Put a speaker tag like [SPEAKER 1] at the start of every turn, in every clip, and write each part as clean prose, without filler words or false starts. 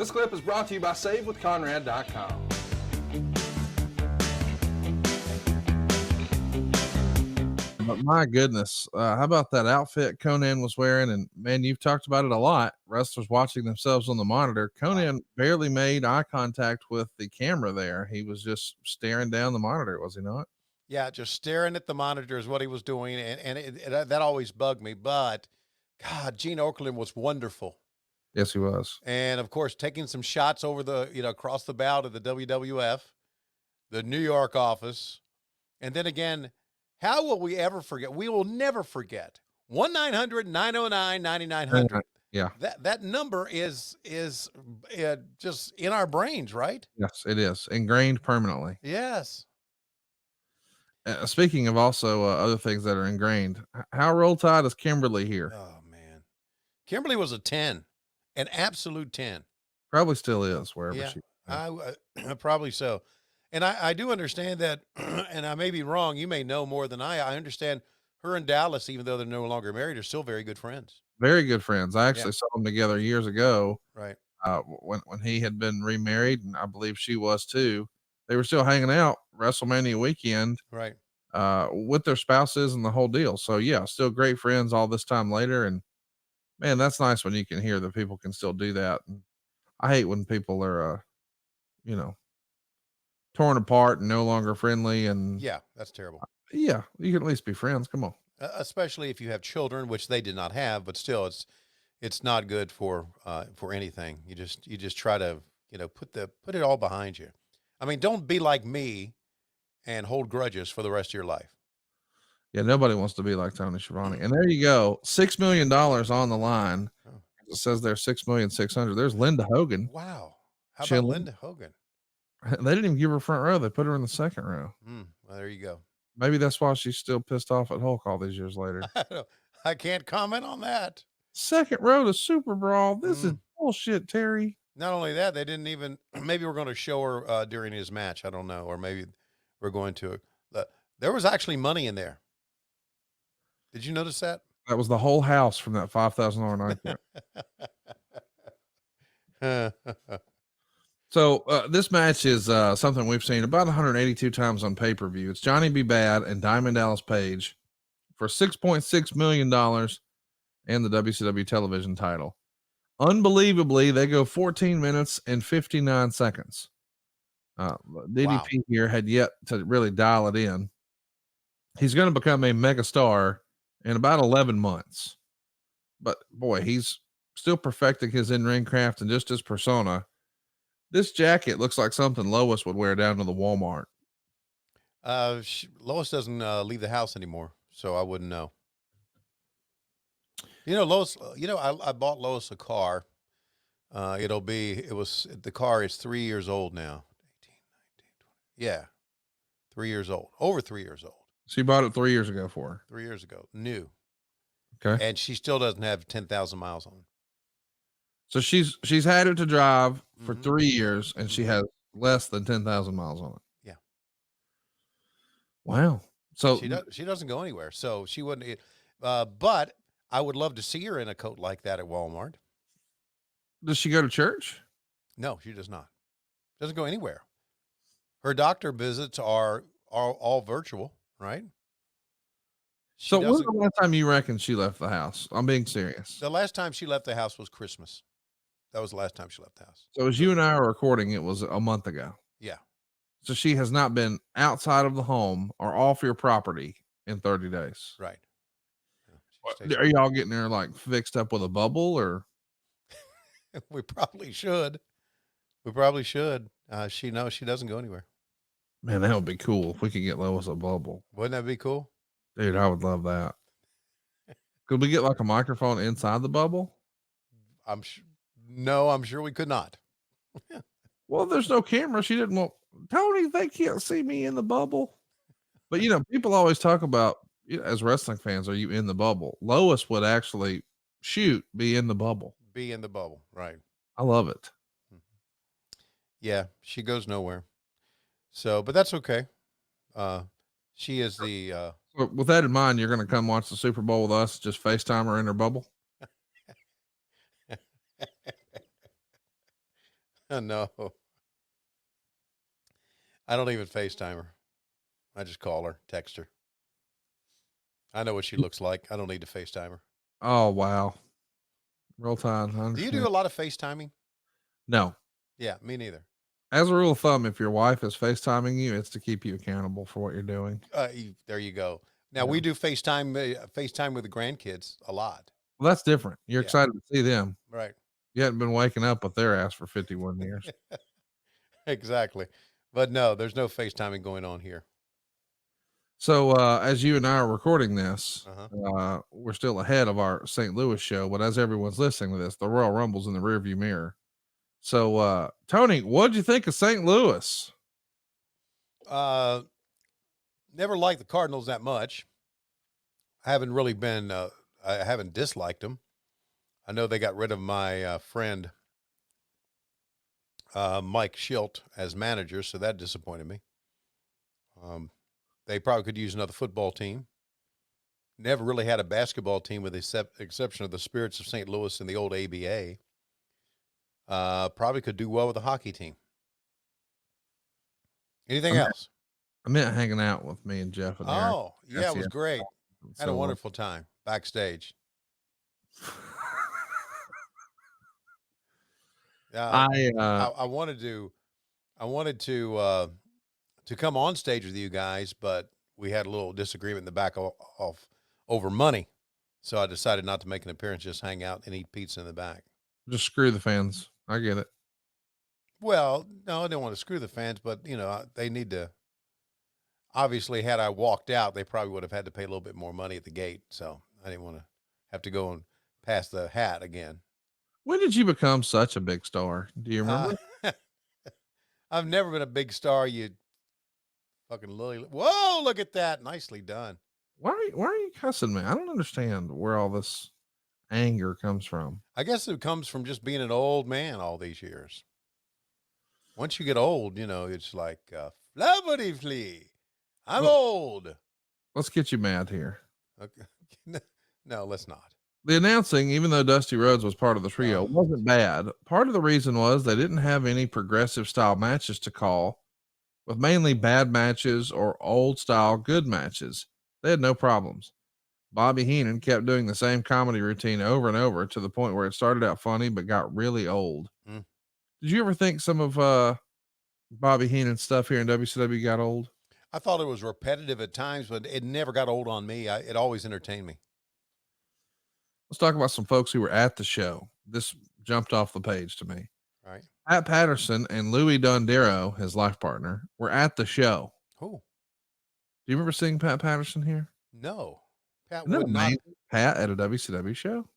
[SPEAKER 1] This clip is brought to you by SaveWithConrad.com.
[SPEAKER 2] But my goodness, how about that outfit Conan was wearing? And man, you've talked about it a lot. Wrestlers watching themselves on the monitor. Conan barely made eye contact with the camera there. He was just staring down the monitor, was he not?
[SPEAKER 3] Yeah, just staring at the monitor is what he was doing, and that always bugged me. But God, Gene Okerlund was wonderful.
[SPEAKER 2] Yes, he was.
[SPEAKER 3] And of course, taking some shots over across the bow to the WWF, the New York office. And then again, how will we ever forget? We will never forget 1-900-909-9900.
[SPEAKER 2] Yeah.
[SPEAKER 3] That number is just in our brains, right?
[SPEAKER 2] Yes, it is ingrained permanently.
[SPEAKER 3] Yes.
[SPEAKER 2] Speaking of also other things that are ingrained, how roll tide is Kimberly here?
[SPEAKER 3] Oh man, Kimberly was a 10, an absolute 10.
[SPEAKER 2] Probably still is wherever she.
[SPEAKER 3] Probably so. And I do understand that, and I may be wrong. You may know more than I understand her and Dallas, even though they're no longer married, are still very good friends.
[SPEAKER 2] Very good friends. I actually saw them together years ago.
[SPEAKER 3] Right.
[SPEAKER 2] When he had been remarried, and I believe she was too. They were still hanging out WrestleMania weekend.
[SPEAKER 3] Right.
[SPEAKER 2] With their spouses and the whole deal. So yeah, still great friends all this time later. And man, that's nice when you can hear that people can still do that. And I hate when people are, torn apart and no longer friendly. And
[SPEAKER 3] yeah, that's terrible.
[SPEAKER 2] Yeah, you can at least be friends. Come on.
[SPEAKER 3] Especially if you have children, which they did not have, but still it's not good for anything. You just try to, put it all behind you. I mean, don't be like me and hold grudges for the rest of your life.
[SPEAKER 2] Yeah, nobody wants to be like Tony Schiavone. And there you go, $6 million on the line. Oh. It says there's 6,600,000. There's Linda Hogan.
[SPEAKER 3] Wow, how about Linda Hogan?
[SPEAKER 2] They didn't even give her front row. They put her in the second row.
[SPEAKER 3] Well, there you go.
[SPEAKER 2] Maybe that's why she's still pissed off at Hulk all these years later.
[SPEAKER 3] I can't comment on that.
[SPEAKER 2] Second row to Super Brawl. This is bullshit, Terry.
[SPEAKER 3] Not only that, they didn't even. Maybe we're going to show her during his match. I don't know, or maybe we're going to. There was actually money in there. Did you notice that?
[SPEAKER 2] That was the whole house from that $5,000 night. So this match is something we've seen about 182 times on pay-per-view. It's Johnny B. Bad and Diamond Dallas Page for $6.6 million and the WCW television title. Unbelievably, they go 14 minutes and 59 seconds. DDP here had yet to really dial it in. He's going to become a mega star in about 11 months. But boy, he's still perfecting his in-ring craft and just his persona. This jacket looks like something Lois would wear down to the Walmart.
[SPEAKER 3] Lois doesn't leave the house anymore, so I wouldn't know. Lois, I bought Lois a car. The car is 3 years old now. 18, 19, 20. Yeah. 3 years old, over 3 years old.
[SPEAKER 2] So you bought it 3 years ago for her?
[SPEAKER 3] 3 years ago, new.
[SPEAKER 2] Okay.
[SPEAKER 3] And she still doesn't have 10,000 miles on it.
[SPEAKER 2] So she's had it to drive for 3 years, and she has less than 10,000 miles on it.
[SPEAKER 3] Yeah.
[SPEAKER 2] Wow. So
[SPEAKER 3] she doesn't go anywhere. So she wouldn't. But I would love to see her in a coat like that at Walmart.
[SPEAKER 2] Does she go to church?
[SPEAKER 3] No, she does not. Doesn't go anywhere. Her doctor visits are all virtual, right?
[SPEAKER 2] So when's the last time you reckon she left the house? I'm being serious.
[SPEAKER 3] The last time she left the house was Christmas. That was the last time she left the house.
[SPEAKER 2] So as you and I are recording, it was a month ago.
[SPEAKER 3] Yeah.
[SPEAKER 2] So she has not been outside of the home or off your property in 30 days.
[SPEAKER 3] Right.
[SPEAKER 2] Yeah, are y'all getting her like fixed up with a bubble or?
[SPEAKER 3] We probably should. She doesn't go anywhere.
[SPEAKER 2] Man, that would be cool if we could get Lois a bubble.
[SPEAKER 3] Wouldn't that be cool?
[SPEAKER 2] Dude, I would love that. Could we get like a microphone inside the bubble?
[SPEAKER 3] I'm sure we could not.
[SPEAKER 2] Well, there's no camera. She didn't want Tony. They can't see me in the bubble. But people always talk about, as wrestling fans, are you in the bubble? Lois would actually be in the bubble.
[SPEAKER 3] Be in the bubble, right?
[SPEAKER 2] I love it.
[SPEAKER 3] Yeah, she goes nowhere. So, but that's okay. She is the.
[SPEAKER 2] With that in mind, you're going to come watch the Super Bowl with us. Just FaceTime her in her bubble.
[SPEAKER 3] No, I don't even FaceTime her. I just call her, text her. I know what she looks like. I don't need to FaceTime her.
[SPEAKER 2] Oh, wow. Roll Tide. I
[SPEAKER 3] Do you do
[SPEAKER 2] understand.
[SPEAKER 3] a lot of FaceTiming?
[SPEAKER 2] No.
[SPEAKER 3] Yeah, me neither.
[SPEAKER 2] As a rule of thumb, if your wife is FaceTiming you, it's to keep you accountable for what you're doing.
[SPEAKER 3] There you go. Now
[SPEAKER 2] Yeah.
[SPEAKER 3] we do FaceTime with the grandkids a lot.
[SPEAKER 2] Well, that's different. You're
[SPEAKER 3] Yeah.
[SPEAKER 2] excited to see them.
[SPEAKER 3] Right.
[SPEAKER 2] You hadn't been waking up with their ass for 51 years.
[SPEAKER 3] Exactly. But no, there's no FaceTiming going on here.
[SPEAKER 2] So, as you and I are recording this,
[SPEAKER 3] Uh-huh.
[SPEAKER 2] we're still ahead of our St. Louis show, but as everyone's listening to this, the Royal Rumble's in the rearview mirror. So, Tony, what'd you think of St. Louis?
[SPEAKER 3] Never liked the Cardinals that much. I haven't really been, I haven't disliked them. I know they got rid of my friend Mike Schilt as manager, so that disappointed me. They probably could use another football team. Never really had a basketball team with the exception of the Spirits of St. Louis and the old ABA. Probably could do well with a hockey team. Anything else?
[SPEAKER 2] I meant hanging out with me and Jeff and Eric.
[SPEAKER 3] Oh, yeah, it was great. Had a
[SPEAKER 2] So,
[SPEAKER 3] wonderful time backstage. I wanted to come on stage with you guys, but we had a little disagreement in the back off over money. So I decided not to make an appearance, just hang out and eat pizza in the back.
[SPEAKER 2] just screw the fans. I get it.
[SPEAKER 3] Well, no, I didn't want to screw the fans, but they need to. Obviously, had I walked out, they probably would have had to pay a little bit more money at the gate. So I didn't want to have to go and pass the hat again.
[SPEAKER 2] When did you become such a big star? Do you remember?
[SPEAKER 3] I've never been a big star. You fucking lily. Whoa, look at that. Nicely done.
[SPEAKER 2] Why are you cussing me? I don't understand where all this anger comes from.
[SPEAKER 3] I guess it comes from just being an old man all these years. Once you get old, it's like flabbity flea. I'm old.
[SPEAKER 2] Let's get you mad here.
[SPEAKER 3] Okay. No, let's not.
[SPEAKER 2] The announcing, even though Dusty Rhodes was part of the trio, wasn't bad. Part of the reason was they didn't have any progressive style matches to call, with mainly bad matches or old style good matches. They had no problems. Bobby Heenan kept doing the same comedy routine over and over to the point where it started out funny but got really old.
[SPEAKER 3] Mm.
[SPEAKER 2] Did you ever think some of Bobby Heenan's stuff here in WCW got old?
[SPEAKER 3] I thought it was repetitive at times, but it never got old on me. It always entertained me.
[SPEAKER 2] Let's talk about some folks who were at the show. This jumped off the page to me.
[SPEAKER 3] All right.
[SPEAKER 2] Pat Patterson and Louis Dondero, his life partner, were at the show.
[SPEAKER 3] Who?
[SPEAKER 2] Do you remember seeing Pat Patterson here?
[SPEAKER 3] No. Pat
[SPEAKER 2] Isn't that
[SPEAKER 3] would not.
[SPEAKER 2] amazing? Pat at a WCW show?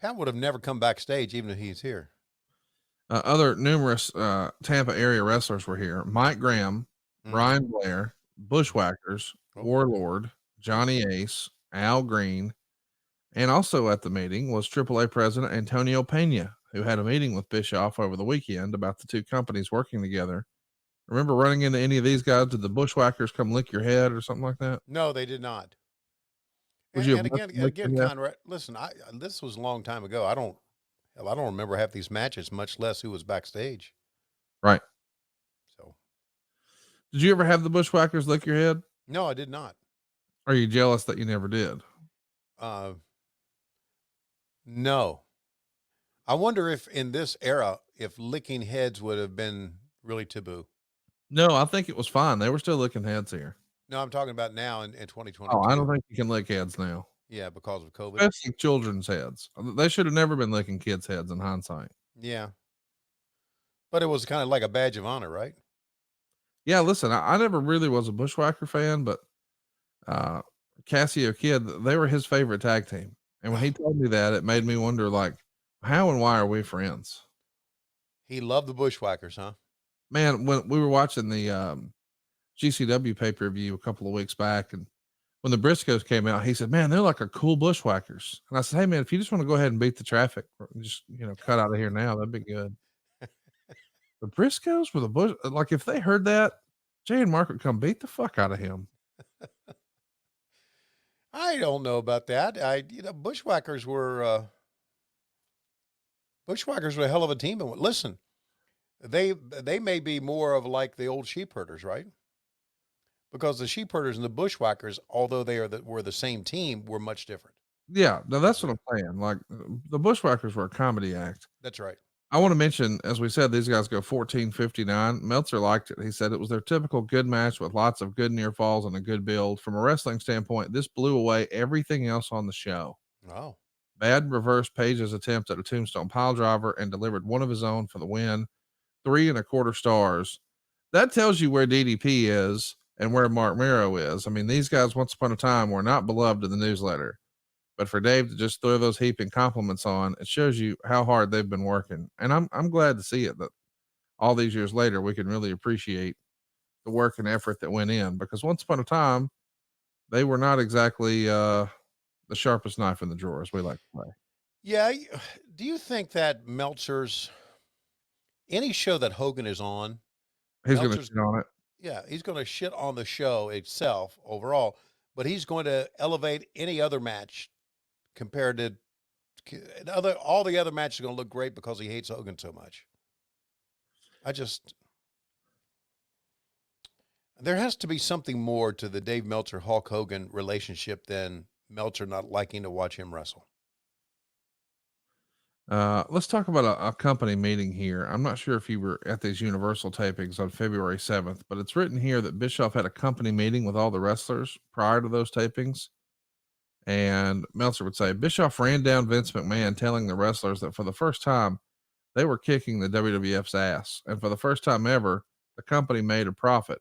[SPEAKER 3] Pat would have never come backstage, even if he's here.
[SPEAKER 2] Other numerous Tampa area wrestlers were here. Mike Graham, Brian Blair, Bushwhackers, Warlord, Johnny Ace, Al Green, and also at the meeting was AAA President Antonio Pena, who had a meeting with Bischoff over the weekend about the two companies working together. Remember running into any of these guys? Did the Bushwhackers come lick your head or something like that?
[SPEAKER 3] No, they did not.
[SPEAKER 2] Would
[SPEAKER 3] And again, Conrad, listen, this was a long time ago. I don't remember half these matches, much less who was backstage.
[SPEAKER 2] Right.
[SPEAKER 3] So,
[SPEAKER 2] did you ever have the Bushwhackers lick your head?
[SPEAKER 3] No, I did not.
[SPEAKER 2] Are you jealous that you never did?
[SPEAKER 3] No. I wonder if in this era, if licking heads would have been really taboo.
[SPEAKER 2] No, I think it was fine. They were still licking heads here.
[SPEAKER 3] No, I'm talking about now in 2022.
[SPEAKER 2] Oh, I don't think you can lick heads now.
[SPEAKER 3] Yeah, because of COVID.
[SPEAKER 2] Especially children's heads. They should have never been licking kids' heads in hindsight.
[SPEAKER 3] Yeah. But it was kind of like a badge of honor, right?
[SPEAKER 2] Yeah, listen, I never really was a Bushwhacker fan, but Cassio Kid, they were his favorite tag team. And when he told me that, it made me wonder, like, how and why are we friends?
[SPEAKER 3] He loved the Bushwhackers, huh?
[SPEAKER 2] Man, when we were watching the GCW pay-per-view a couple of weeks back, and when the Briscoes came out, he said, man, they're like a cool Bushwhackers. And I said, hey, man, if you just want to go ahead and beat the traffic, just, cut out of here now, that'd be good. The Briscoes were the Bush. Like, if they heard that, Jay and Mark would come beat the fuck out of him.
[SPEAKER 3] I don't know about that. Bushwhackers were a hell of a team. And listen, They may be more of like the old sheep herders, right? Because the sheep herders and the bushwhackers, although were the same team, were much different.
[SPEAKER 2] Yeah, no, that's what
[SPEAKER 3] Yeah.
[SPEAKER 2] I'm saying. Like the Bushwhackers were a comedy act.
[SPEAKER 3] That's right.
[SPEAKER 2] I want to mention, as we said, these guys go 14:59. Meltzer liked it. He said it was their typical good match with lots of good near falls and a good build. From a wrestling standpoint, this blew away everything else on the show.
[SPEAKER 3] Oh,
[SPEAKER 2] Bad reversed Page's attempt at a tombstone pile driver and delivered one of his own for the win. 3.25 stars. That tells you where DDP is and where Mark Miro is. I mean, these guys once upon a time were not beloved in the newsletter. But for Dave to just throw those heaping compliments on, it shows you how hard they've been working. And I'm glad to see it that all these years later we can really appreciate the work and effort that went in, because once upon a time they were not exactly the sharpest knife in the drawer, as we like to say.
[SPEAKER 3] yeah. Do you think that Meltzer's any show that Hogan is on,
[SPEAKER 2] He's going to
[SPEAKER 3] Meltzer's
[SPEAKER 2] shit on it.
[SPEAKER 3] yeah, he's going to shit on the show itself overall, but he's going to elevate any other match compared to all the other matches are going to look great because he hates Hogan so much. There has to be something more to the Dave Meltzer Hulk Hogan relationship than Meltzer not liking to watch him wrestle.
[SPEAKER 2] Let's talk about a company meeting here. I'm not sure if you were at these Universal tapings on February 7th, but it's written here that Bischoff had a company meeting with all the wrestlers prior to those tapings. And Meltzer would say Bischoff ran down Vince McMahon, telling the wrestlers that for the first time they were kicking the WWF's ass. And for the first time ever, the company made a profit.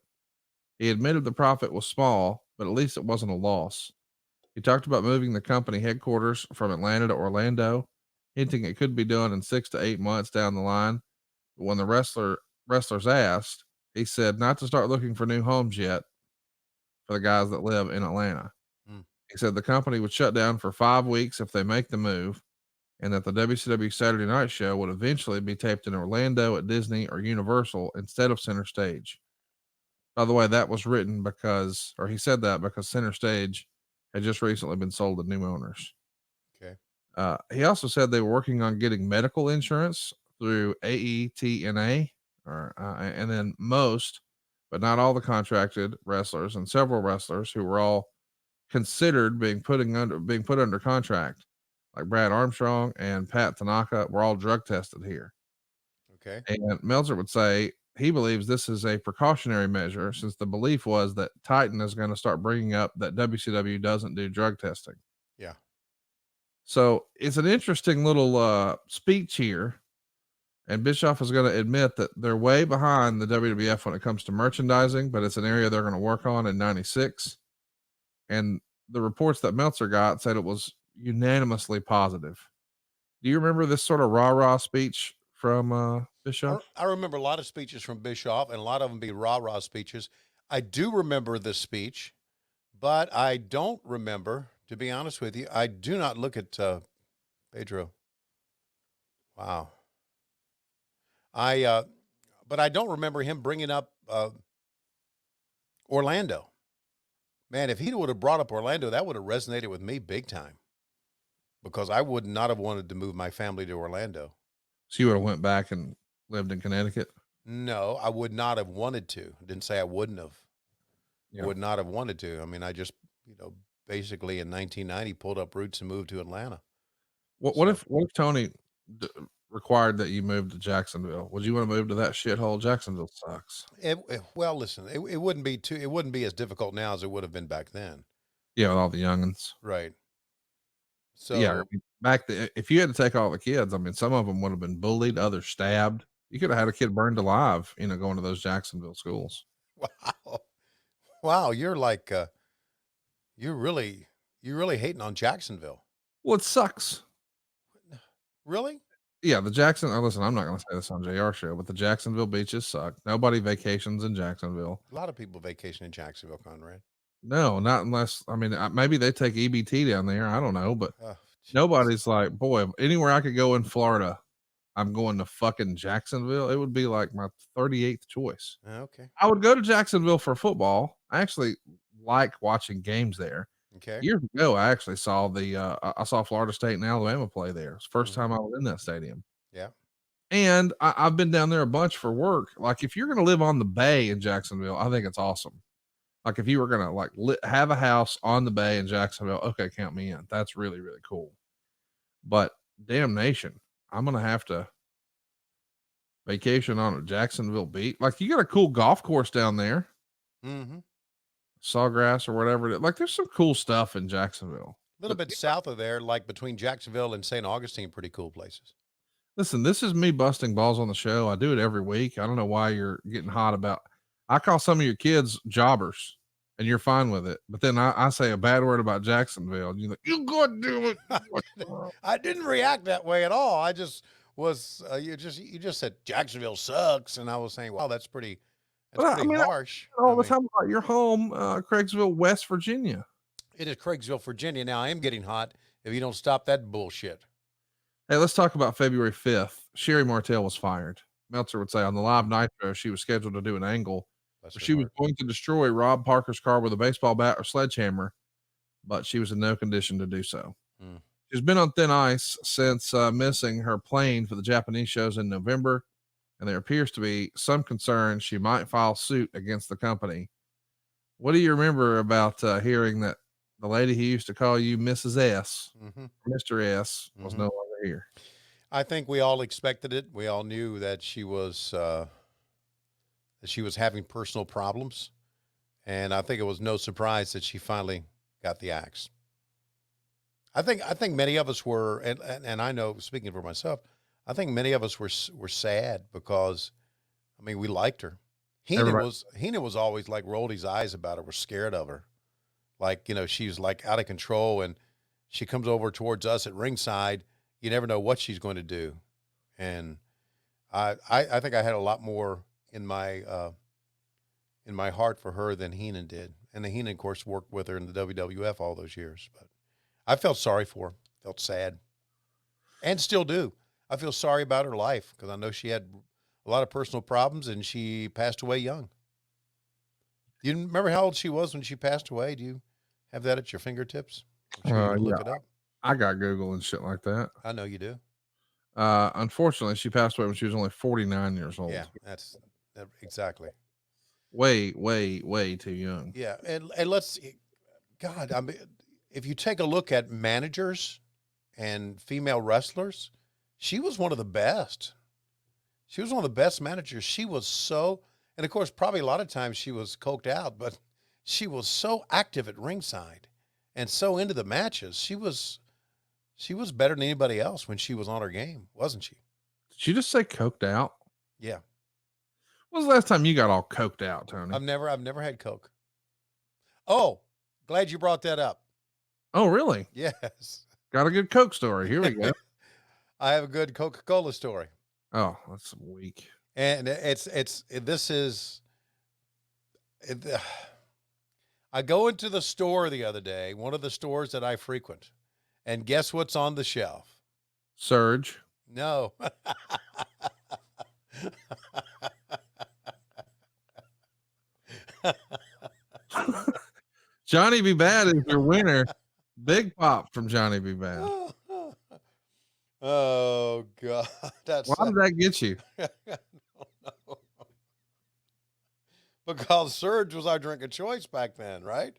[SPEAKER 2] He admitted the profit was small, but at least it wasn't a loss. He talked about moving the company headquarters from Atlanta to Orlando, hinting it could be done in 6 to 8 months down the line. But when the wrestlers asked, he said not to start looking for new homes yet for the guys that live in Atlanta.
[SPEAKER 3] Mm.
[SPEAKER 2] He said the company would shut down for 5 weeks if they make the move, and that the WCW Saturday Night Show would eventually be taped in Orlando at Disney or Universal instead of Center Stage. By the way, that was written because, or he said that because Center Stage had just recently been sold to new owners.
[SPEAKER 3] Okay.
[SPEAKER 2] He also said they were working on getting medical insurance through AETNA, and then most, but not all, the contracted wrestlers and several wrestlers who were all considered being put under contract, like Brad Armstrong and Pat Tanaka, were all drug tested here.
[SPEAKER 3] Okay.
[SPEAKER 2] And Meltzer would say he believes this is a precautionary measure, since the belief was that Titan is going to start bringing up that WCW doesn't do drug testing.
[SPEAKER 3] Yeah.
[SPEAKER 2] So it's an interesting little speech here. And Bischoff is going to admit that they're way behind the WWF when it comes to merchandising, but it's an area they're going to work on in 96. And the reports that Meltzer got said it was unanimously positive. Do you remember this sort of rah-rah speech from Bischoff?
[SPEAKER 3] I remember a lot of speeches from Bischoff, and a lot of them be rah-rah speeches. I do remember this speech, but I don't remember, to be honest with you. I do not look at Pedro. Wow. But I don't remember him bringing up Orlando. Man, if he would have brought up Orlando, that would have resonated with me big time, because I would not have wanted to move my family to Orlando.
[SPEAKER 2] So you would have went back and lived in Connecticut?
[SPEAKER 3] No, I would not have wanted to. I didn't say I wouldn't have.
[SPEAKER 2] Yeah.
[SPEAKER 3] Would not have wanted to. I mean, I just, basically in 1990 pulled up roots and moved to Atlanta.
[SPEAKER 2] What if Tony required that you move to Jacksonville? Would you want to move to that shithole? Jacksonville sucks.
[SPEAKER 3] Well, listen, it wouldn't be as difficult now as it would have been back then.
[SPEAKER 2] Yeah, with all the youngins.
[SPEAKER 3] Right. So
[SPEAKER 2] yeah, I mean, if you had to take all the kids, I mean, some of them would have been bullied, others stabbed. You could have had a kid burned alive, going to those Jacksonville schools.
[SPEAKER 3] Wow, you're like, you're really hating on Jacksonville.
[SPEAKER 2] Well, it sucks.
[SPEAKER 3] Really?
[SPEAKER 2] Yeah, listen, I'm not going to say this on JR show, but the Jacksonville beaches suck. Nobody vacations in Jacksonville.
[SPEAKER 3] A lot of people vacation in Jacksonville, Conrad.
[SPEAKER 2] No, not unless, I mean, maybe they take EBT down there. I don't know, but
[SPEAKER 3] Oh,
[SPEAKER 2] nobody's like, boy, anywhere I could go in Florida, I'm going to fucking Jacksonville. It would be like my 38th choice.
[SPEAKER 3] Okay.
[SPEAKER 2] I would go to Jacksonville for football. I actually like watching games there.
[SPEAKER 3] Okay.
[SPEAKER 2] Years ago, I actually saw I saw Florida State and Alabama play there. It's the first time I was in that stadium.
[SPEAKER 3] Yeah.
[SPEAKER 2] And I've been down there a bunch for work. Like if you're going to live on the bay in Jacksonville, I think it's awesome. Like if you were going to like have a house on the bay in Jacksonville, okay, count me in. That's really, really cool. But damnation, I'm going to have to vacation on a Jacksonville beach. Like you got a cool golf course down there.
[SPEAKER 3] Mm-hmm.
[SPEAKER 2] Sawgrass or whatever. Like there's some cool stuff in Jacksonville.
[SPEAKER 3] A little bit south of there, like between Jacksonville and St. Augustine, pretty cool places.
[SPEAKER 2] Listen, this is me busting balls on the show. I do it every week. I don't know why you're getting hot about. I call some of your kids jobbers, and you're fine with it. But then I say a bad word about Jacksonville, and you're like, "You gotta do it."
[SPEAKER 3] I didn't react that way at all. I just was. You just said Jacksonville sucks, and I was saying, "Wow, that's pretty harsh."
[SPEAKER 2] All the time about your home, Craigsville, West Virginia.
[SPEAKER 3] It is Craigsville, Virginia. Now I am getting hot if you don't stop that bullshit.
[SPEAKER 2] Hey, let's talk about February 5th. Sherry Martell was fired. Meltzer would say on the live Nitro, she was scheduled to do an angle where she was going to destroy Rob Parker's car with a baseball bat or sledgehammer, but she was in no condition to do so. She's been on thin ice since missing her plane for the Japanese shows in November, and there appears to be some concern she might file suit against the company. What do you remember about hearing that the lady who used to call you Mrs. S, Mr. S, was no longer here?
[SPEAKER 3] I think we all expected it. We all knew that she was having personal problems, and I think it was no surprise that she finally got the axe. I think many of us were, and I know, speaking for myself, I think many of us were sad because, I mean, we liked her. Heenan was always like rolled his eyes about her, was scared of her. Like, you know, she's like out of control, and she comes over towards us at ringside. You never know what she's going to do. And I think I had a lot more in my heart for her than Heenan did. And Heenan, of course, worked with her in the WWF all those years. But I felt sorry for her, felt sad, and still do. I feel sorry about her life because I know she had a lot of personal problems, and she passed away young. Do you remember how old she was when she passed away? Do you have that at your fingertips? Look it up.
[SPEAKER 2] I got Google and shit like that.
[SPEAKER 3] I know you do.
[SPEAKER 2] Unfortunately, she passed away when she was only 49 years old.
[SPEAKER 3] Yeah, exactly.
[SPEAKER 2] Way too young.
[SPEAKER 3] Yeah, and let's, God, I mean, if you take a look at managers and female wrestlers, she was one of the best. She was one of the best managers. She was so, and of course, probably a lot of times she was coked out, but she was so active at ringside and so into the matches. She was better than anybody else when she was on her game, wasn't she?
[SPEAKER 2] Did you just say coked out?
[SPEAKER 3] Yeah.
[SPEAKER 2] When was the last time you got all coked out, Tony?
[SPEAKER 3] I've never had Coke. Oh, glad you brought that up.
[SPEAKER 2] Oh, really?
[SPEAKER 3] Yes.
[SPEAKER 2] Got a good Coke story. Here we go.
[SPEAKER 3] I have a good Coca-Cola story.
[SPEAKER 2] Oh, that's weak.
[SPEAKER 3] And I go into the store the other day, one of the stores that I frequent, and guess what's on the shelf?
[SPEAKER 2] Surge.
[SPEAKER 3] No.
[SPEAKER 2] Johnny B. Bad is your winner. Big pop from Johnny B. Bad.
[SPEAKER 3] Oh, God.
[SPEAKER 2] Why did that get you?
[SPEAKER 3] I don't know. Because Surge was our drink of choice back then, right?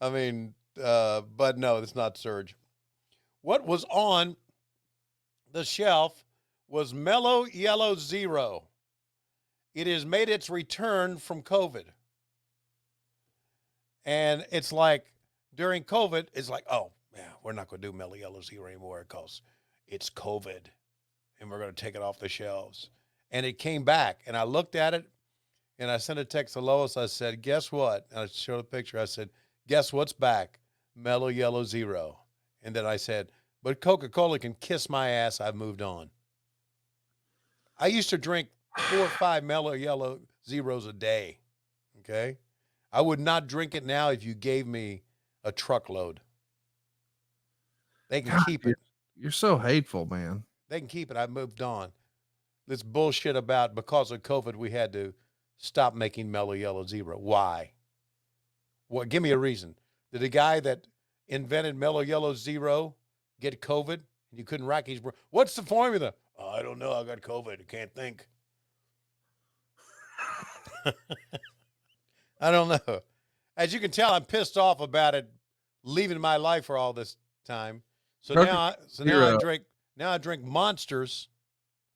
[SPEAKER 3] I mean, but no, it's not Surge. What was on the shelf was Mellow Yellow Zero. It has made its return from COVID. And it's like, during COVID, it's like, oh, yeah, we're not going to do Mellow Yellow Zero anymore because it's COVID, and we're going to take it off the shelves. And it came back, and I looked at it, and I sent a text to Lois. I said, guess what? And I showed a picture. I said, guess what's back? Mellow Yellow Zero. And then I said, but Coca-Cola can kiss my ass. I've moved on. I used to drink 4 or 5 Mellow Yellow Zeros a day, okay? I would not drink it now if you gave me a truckload. They can keep it.
[SPEAKER 2] You're so hateful, man.
[SPEAKER 3] They can keep it. I moved on. This bullshit about because of COVID, we had to stop making Mellow Yellow Zero. Why? What? Give me a reason. Did the guy that invented Mellow Yellow Zero get COVID and you couldn't rack his brain? What's the formula? I don't know. I got COVID. I can't think. I don't know. As you can tell, I'm pissed off about it leaving my life for all this time. So now I drink Monsters.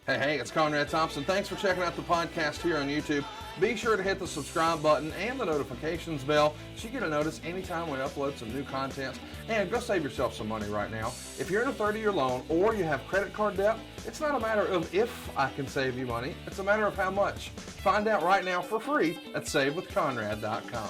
[SPEAKER 1] Hey, it's Conrad Thompson. Thanks for checking out the podcast here on YouTube. Be sure to hit the subscribe button and the notifications bell so you get a notice anytime we upload some new content. And go save yourself some money right now. If you're in a 30-year loan or you have credit card debt, it's not a matter of if I can save you money. It's a matter of how much. Find out right now for free at SaveWithConrad.com.